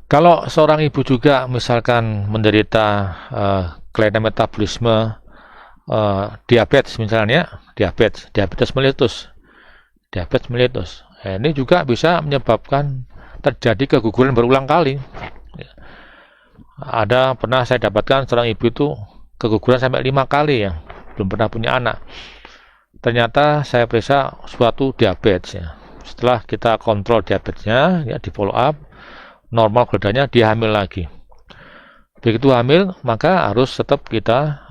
Kalau seorang ibu juga misalkan menderita kelainan metabolisme, diabetes misalnya, diabetes mellitus, ini juga bisa menyebabkan terjadi keguguran berulang kali. Ada pernah saya dapatkan seorang ibu itu keguguran sampai 5 kali ya, belum pernah punya anak. Ternyata saya periksa suatu diabetes ya. Setelah kita kontrol diabetesnya, ya di follow up, normal gula darahnya, dia hamil lagi. Begitu hamil, maka harus tetap kita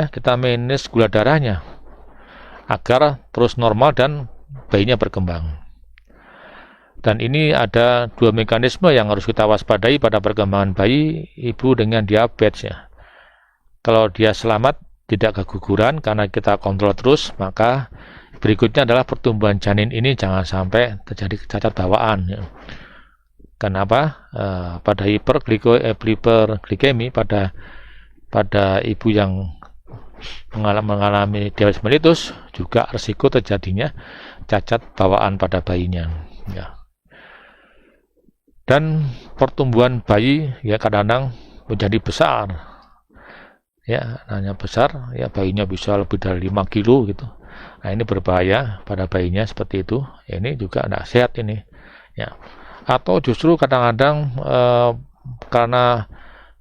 kita manage gula darahnya agar terus normal dan bayinya berkembang. Dan ini ada dua mekanisme yang harus kita waspadai pada perkembangan bayi ibu dengan diabetes ya. Kalau dia selamat, tidak keguguran karena kita kontrol terus, maka berikutnya adalah pertumbuhan janin ini jangan sampai terjadi cacat bawaan ya. Kenapa? Pada hiperglikemi pada ibu yang mengalami diabetes mellitus juga risiko terjadinya cacat bawaan pada bayinya ya. Dan pertumbuhan bayi ya kadang-kadang menjadi besar ya, hanya besar ya, bayinya bisa lebih dari 5 kilo gitu. Nah ini berbahaya pada bayinya seperti itu, ini juga tidak sehat ini ya. Atau justru kadang-kadang karena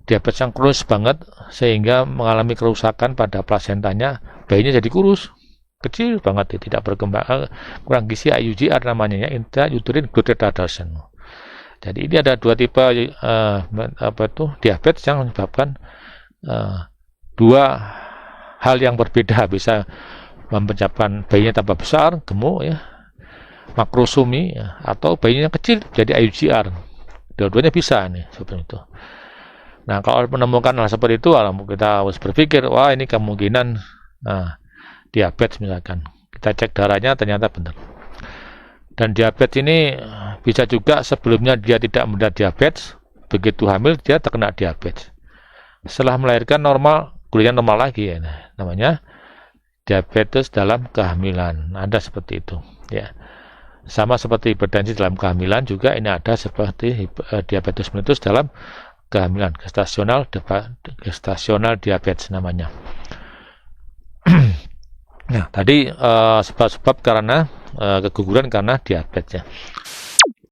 diabetes yang kronis banget sehingga mengalami kerusakan pada plasentanya, bayinya jadi kurus, kecil banget, tidak berkembang, kurang gizi, IUGR namanya ya, intrauterine growth retardation. Jadi ini ada dua tipe diabetes yang menyebabkan dua hal yang berbeda, bisa menyebabkan bayinya tambah besar, gemuk ya, makrosomi ya, atau bayinya kecil jadi IUGR. Dua-duanya bisa nih seperti itu. Nah, kalau menemukan hal seperti itu, kita harus berpikir, wah ini kemungkinan diabetes misalkan. Kita cek darahnya ternyata benar. Dan diabetes ini bisa juga sebelumnya dia tidak menderita diabetes, begitu hamil dia terkena diabetes. Setelah melahirkan normal, gulanya normal lagi ya. Namanya diabetes dalam kehamilan. Ada seperti itu ya. Sama seperti hipertensi dalam kehamilan juga ini ada seperti diabetes mellitus dalam kehamilan, gestasional diabetes namanya. Nah, tadi sebab-sebab karena keguguran karena diabetes ya.